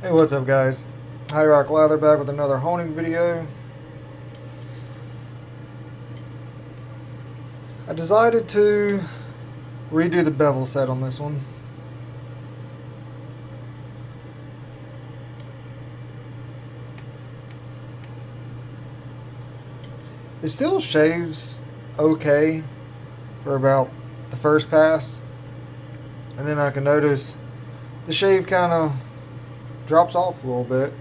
Hey, what's up, guys? High Rock Lather back with another honing video. I decided to redo the bevel set on this one. It still shaves okay for about the first pass, and then I can notice the shave kind of drops off a little bit.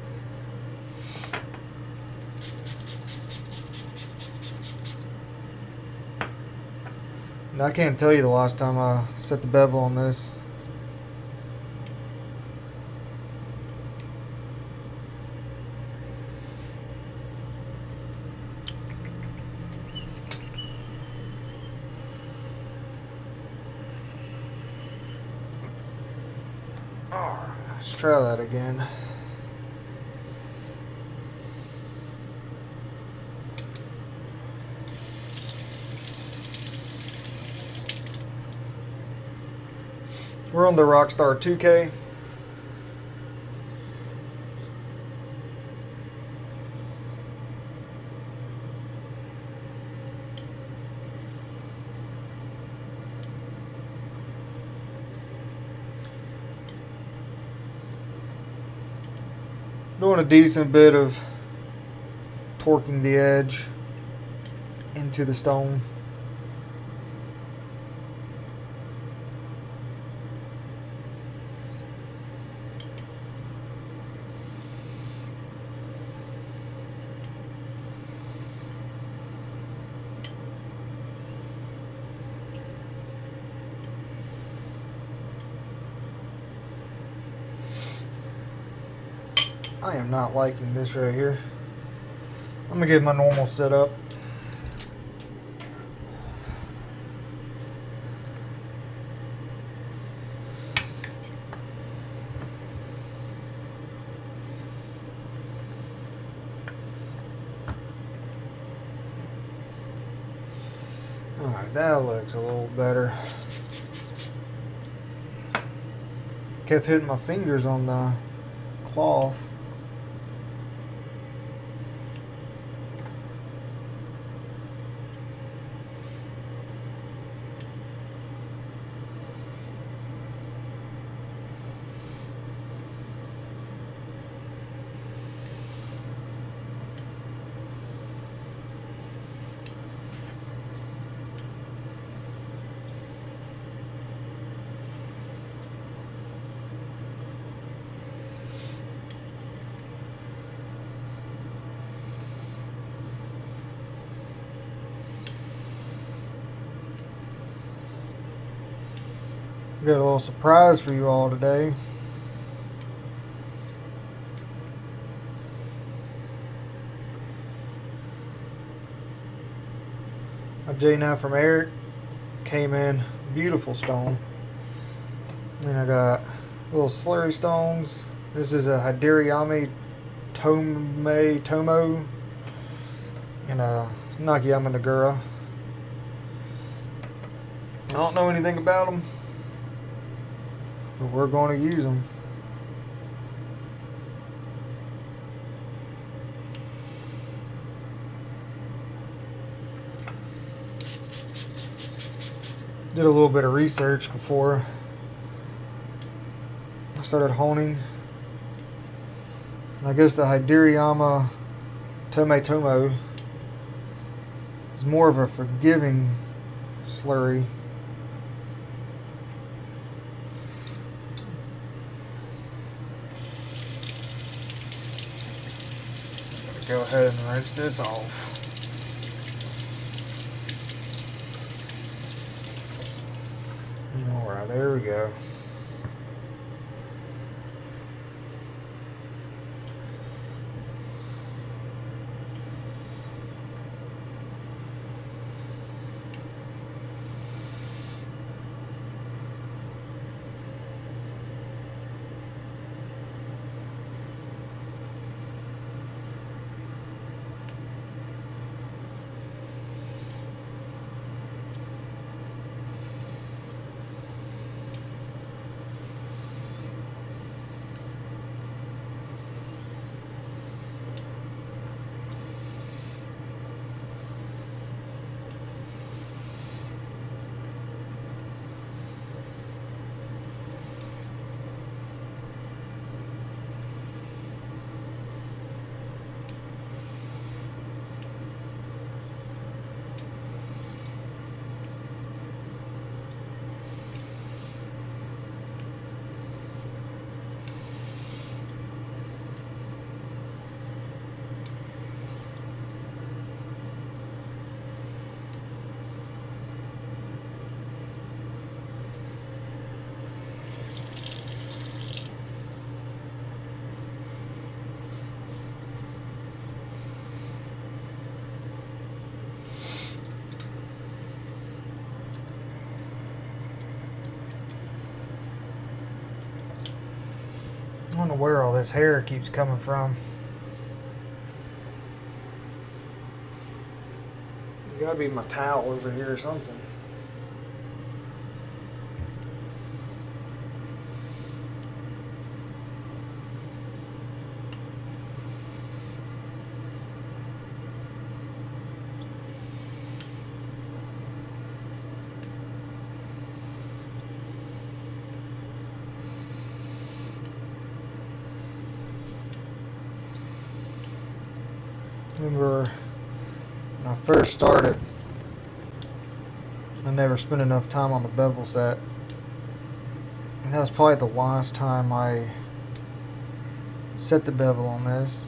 And I can't tell you the last time I set the bevel on this. Alright, let's try that again. We're on the Rockstar 2K. Doing a decent bit of torquing the edge into the stone. I am not liking this right here. I'm gonna give my normal setup. Alright, that looks a little better. Kept hitting my fingers on the cloth. Got a little surprise for you all today. A JNAT from Eric came in, beautiful stone. Then I got little slurry stones. This is a Hidiriyami Tomo and a Nakayama Nagura. I don't know anything about them, but we're going to use them. Did a little bit of research before I started honing. I guess the Hidiriyama Tomo is more of a forgiving slurry. Go ahead and rinse this off. Alright, there we go. know where all this hair keeps coming from. Gotta be my towel over here or something. Remember when I first started, I never spent enough time on the bevel set. And that was probably the last time I set the bevel on this.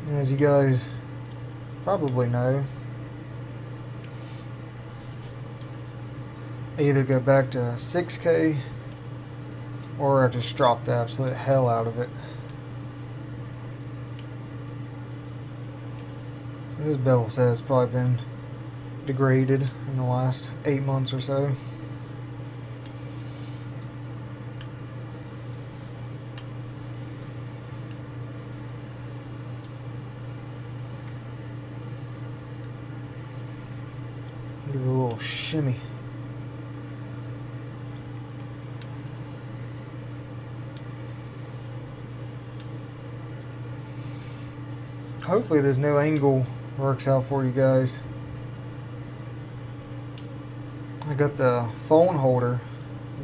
And as you guys probably know, I either go back to 6K or I just drop the absolute hell out of it. So this bevel set has probably been degraded in the last 8 months or so. Give it a little shimmy. Hopefully this new angle works out for you guys. I got the phone holder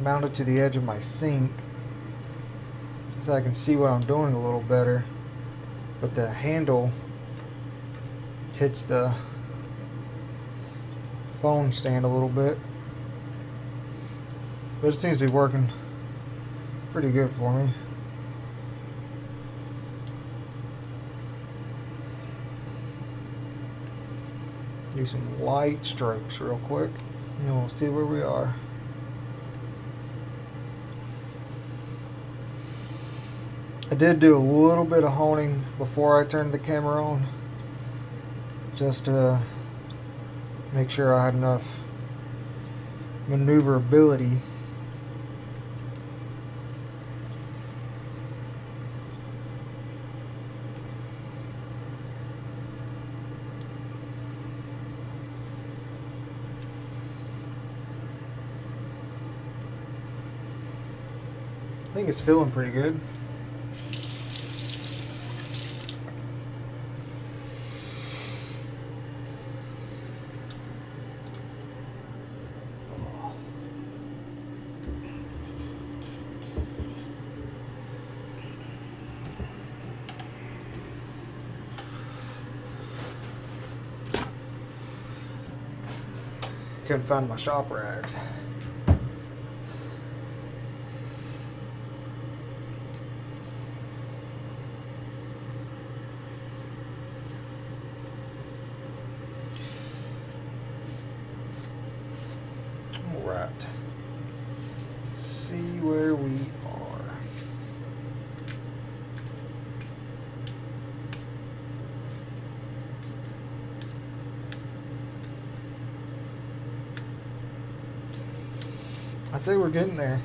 mounted to the edge of my sink so I can see what I'm doing a little better, but the handle hits the phone stand a little bit, but it seems to be working pretty good for me. Do some light strokes real quick and we'll see where we are. I did do a little bit of honing before I turned the camera on, just to make sure I had enough maneuverability. I think it's feeling pretty good. Couldn't find my shop rags. Alright. See where we are. I'd say we're getting there.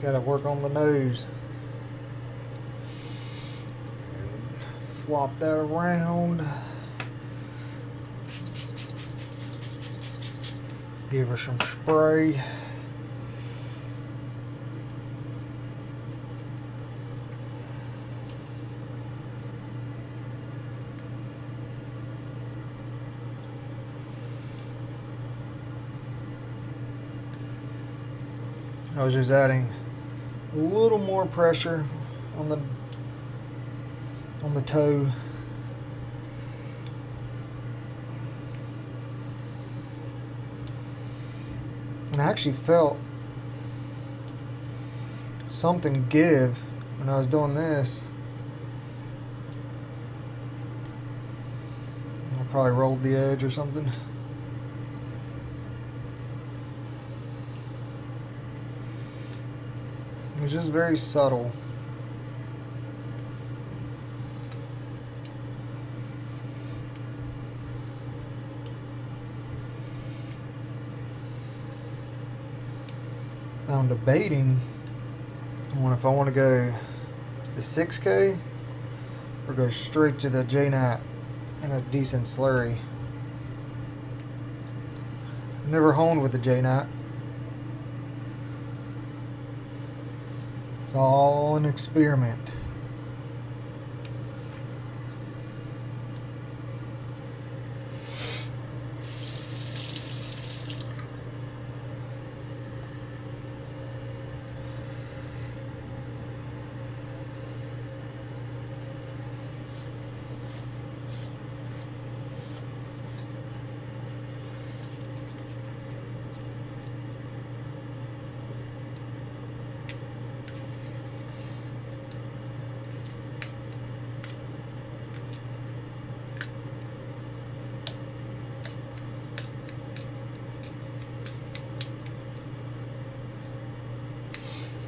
Gotta work on the nose. And flop that around. Give her some spray. I was just adding a little more pressure on the toe. And I actually felt something give when I was doing this. I probably rolled the edge or something. It was just very subtle. Now I'm debating on if I want to go the 6K or go straight to the JNAT in a decent slurry. I've never honed with the JNAT. It's all an experiment.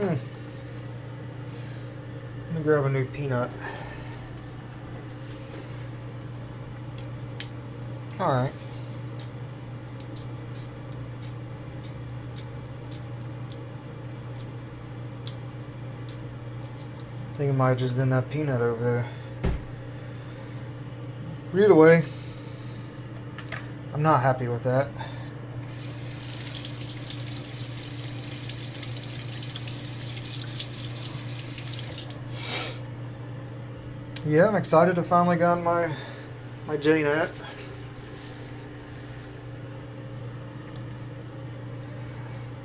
Let me grab a new peanut. Alright. I think it might have just been that peanut over there. But either way, I'm not happy with that. Yeah, I'm excited to finally got my JNAT.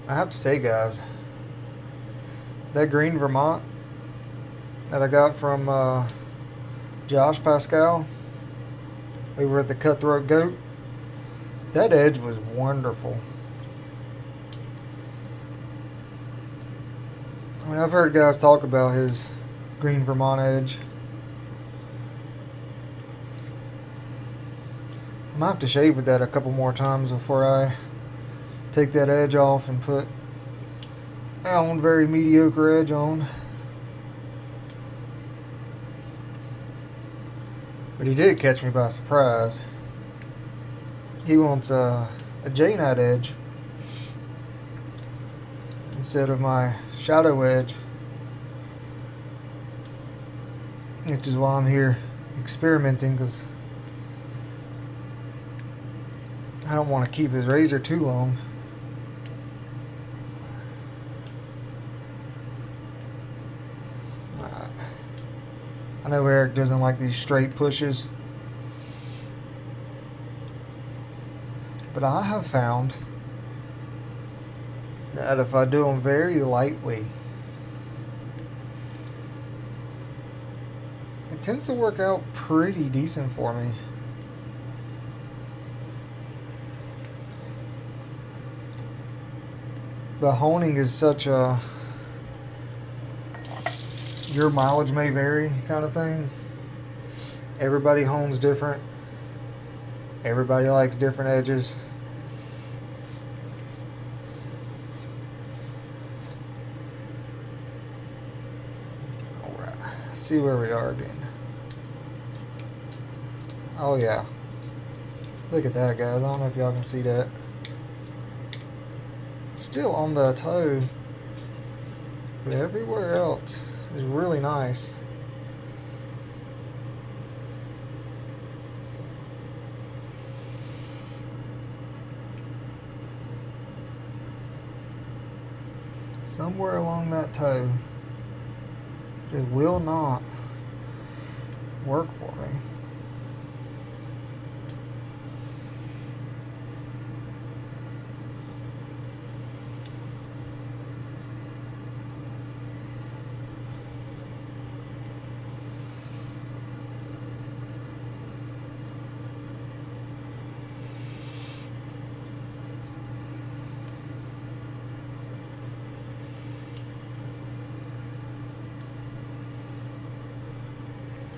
I have to say, guys, that green Vermont that I got from Josh Pascal over at the Cutthroat Goat, that edge was wonderful. I mean, I've heard guys talk about his green Vermont edge. I might have to shave with that a couple more times before I take that edge off and put my own very mediocre edge on. But he did catch me by surprise. He wants a JNAT edge instead of my shadow edge, which is why I'm here experimenting, because I don't want to keep his razor too long. I know Eric doesn't like these straight pushes, but I have found that if I do them very lightly, it tends to work out pretty decent for me. But honing is such a your mileage may vary kind of thing. Everybody hones different. Everybody likes different edges. Alright, see where we are again. Oh yeah. Look at that, guys. I don't know if y'all can see that. Still on the toe, but everywhere else is really nice. Somewhere along that toe, it will not work for me.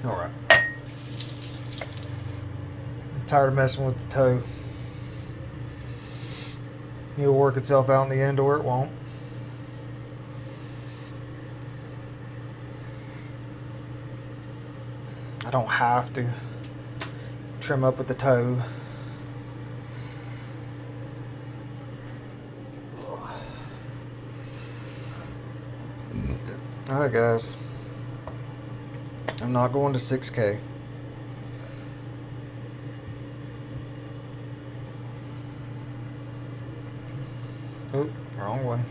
Alright. I'm tired of messing with the toe. It'll work itself out in the end or it won't. I don't have to trim up with the toe. Alright guys, I'm not going to 6K. Oop, wrong one.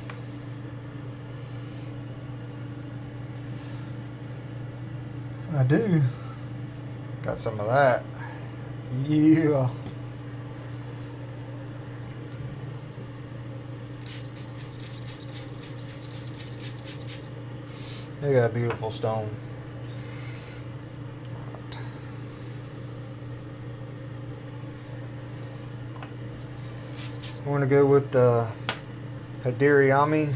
I do. Got some of that. Yeah. Look at that beautiful stone. Right. I'm going to go with the Hadiriyami.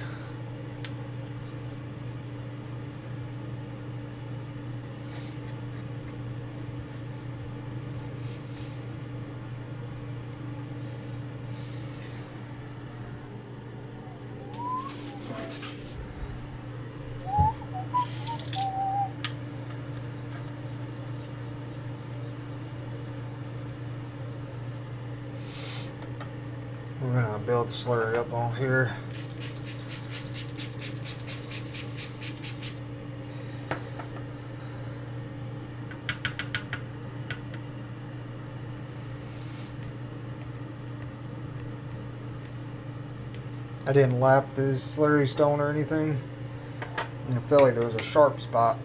We're going to build the slurry up on here. I didn't lap this slurry stone or anything, and I felt like there was a sharp spot.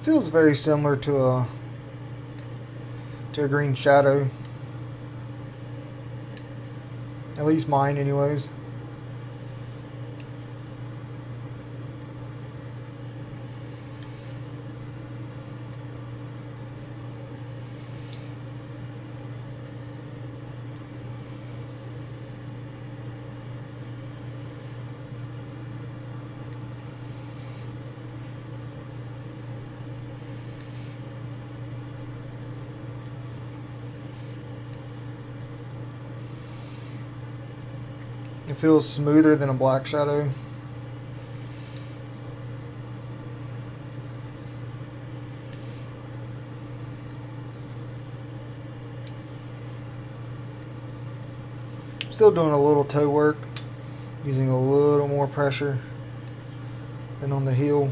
Feels very similar to a green shadow. At least mine anyways. It feels smoother than a black shadow. Still doing a little toe work, using a little more pressure than on the heel.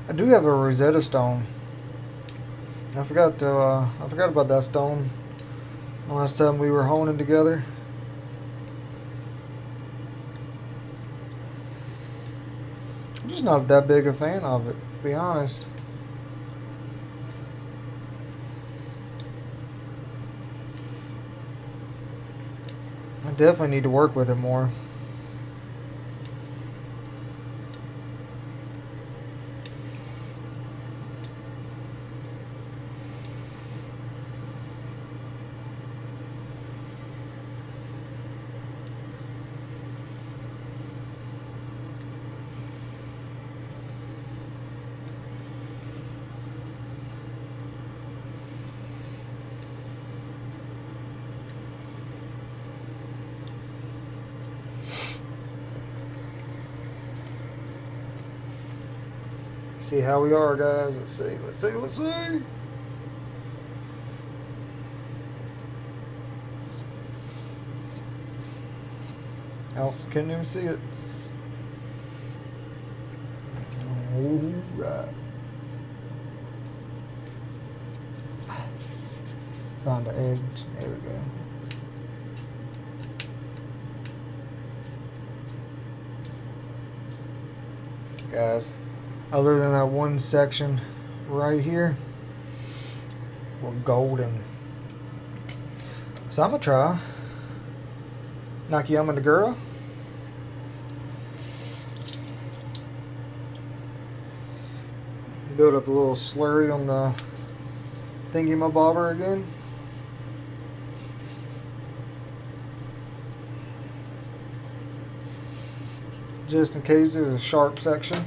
I do have a Rosetta Stone. I forgot about that stone the last time we were honing together. I'm just not that big a fan of it. be honest. I definitely need to work with it more. See how we are, guys. Let's see. Oh, couldn't even see it. Alright. Found the edge. There we go. Guys, other than that one section right here, we're golden. So I'm gonna try Nakayama Nagura. Build up a little slurry on the thingy-my-bobber again. Just in case there's a sharp section.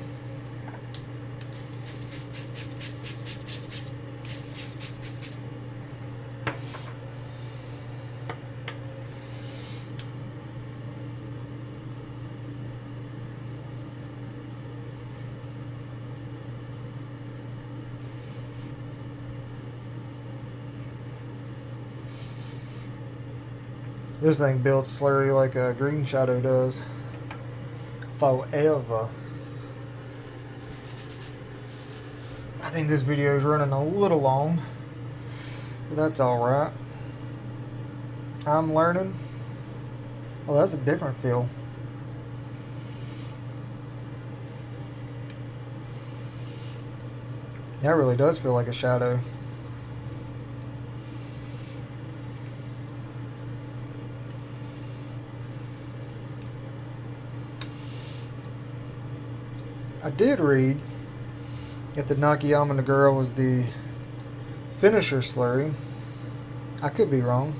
This thing builds slurry like a green shadow does. Forever. I think this video is running a little long, but that's alright. I'm learning. Well, that's a different feel. That really does feel like a shadow. I did read that the Nakayama Nagura was the finisher slurry. I could be wrong.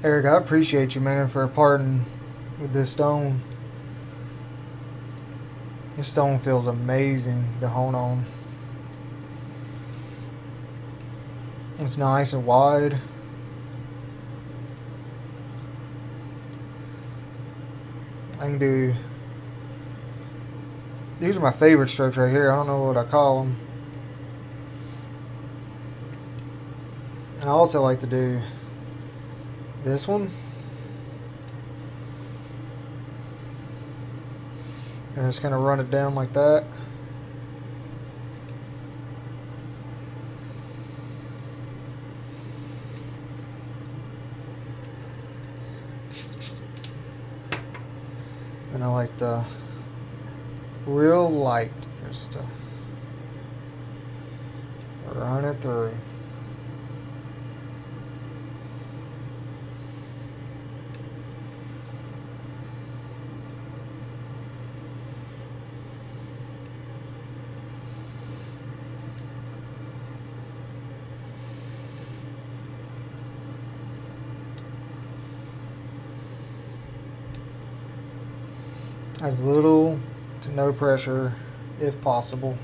Eric, I appreciate you, man, for parting with this stone. This stone feels amazing to hold on. It's nice and wide. I can do... These are my favorite strokes right here. I don't know what I call them. And I also like to do this one. And just kind of run it down like that. And I like the real light just to run it through. As little to no pressure if possible.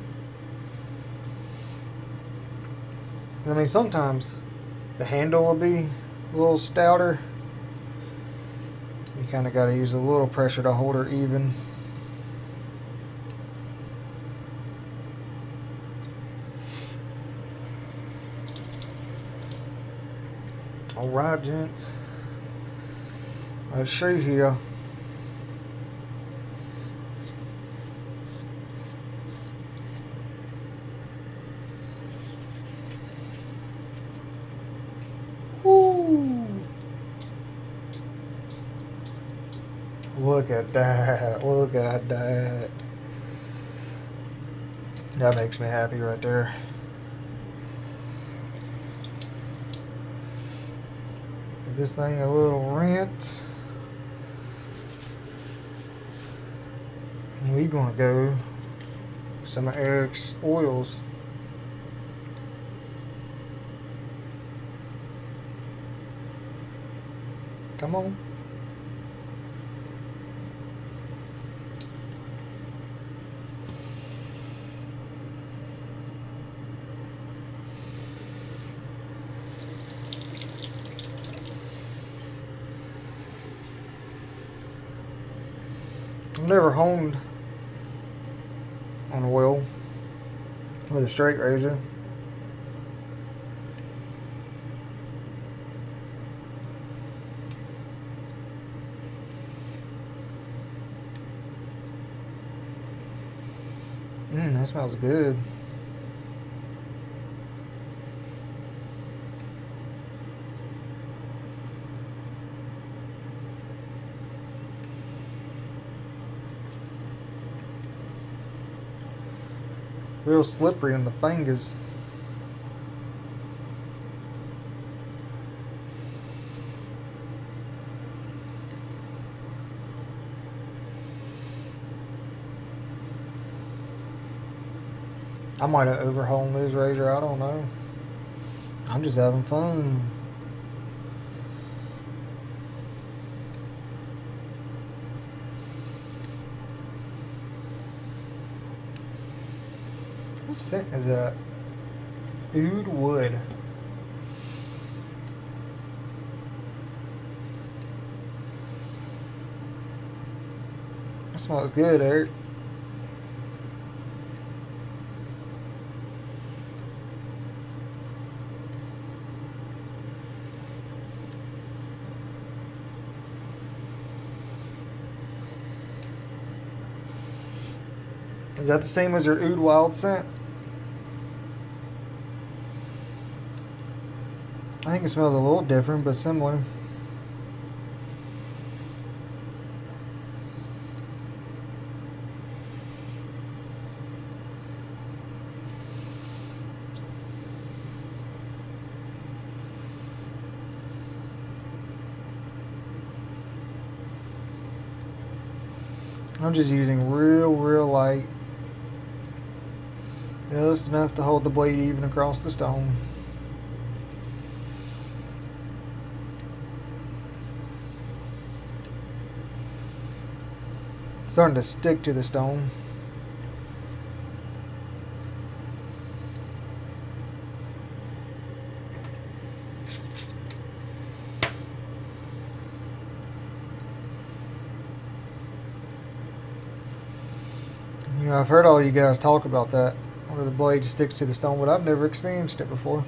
I mean, sometimes the handle will be a little stouter. You kind of got to use a little pressure to hold her even. Alright, gents. Let's see here. Woo! Look at that. Look at that. That makes me happy right there. Give this thing a little rinse. And we're gonna go with some of Eric's oils. Come on. I've never honed on oil with a straight razor. That smells good. Real slippery in the fingers. I might have overhauled this razor, I don't know. I'm just having fun. What scent is that? Oud wood. That smells good, Eric. Is that the same as your Oud Wild scent? I think it smells a little different, but similar. I'm just using real light. Just enough to hold the blade even across the stone. It's starting to stick to the stone. You know, I've heard all you guys talk about that, where the blade sticks to the stone, but I've never experienced it before.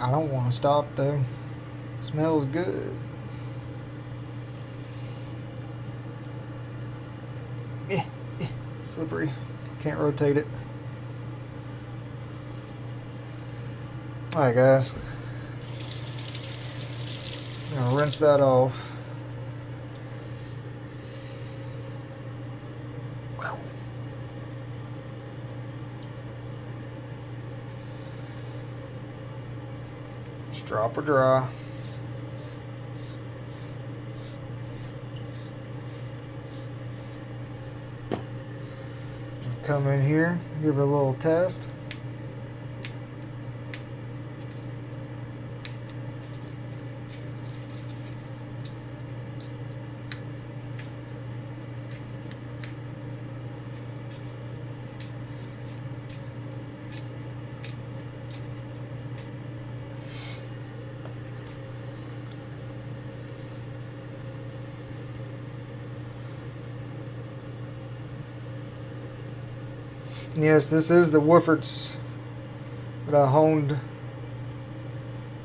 I don't want to stop though. Smells good. Slippery. Can't rotate it. Alright guys, I'm gonna rinse that off. Just drop her dry. Come in here, give her a little test. And yes, this is the Wooffords that I honed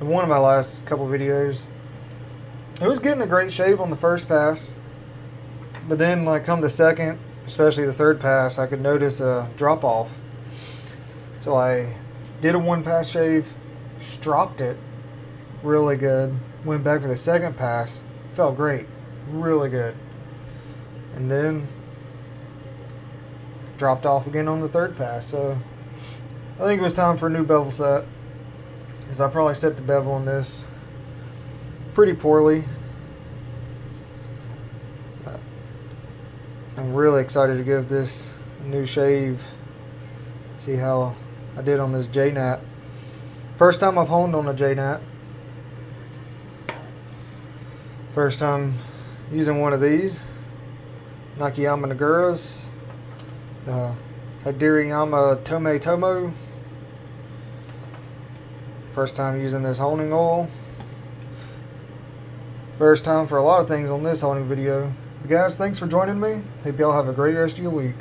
in one of my last couple videos. It was getting a great shave on the first pass, but then like come the second, especially the third pass, I could notice a drop off. So I did a one pass shave, stropped it really good, went back for the second pass, felt great, really good, and then dropped off again on the third pass. So I think it was time for a new bevel set, because I probably set the bevel on this pretty poorly. I'm really excited to give this a new shave, see how I did on this JNAT. First time I've honed on a JNAT. First time using one of these Nakayama Nagura's Hadiriyama Tome Tomo. First time using this honing oil. First time for a lot of things on this honing video. But guys, thanks for joining me. Hope y'all have a great rest of your week.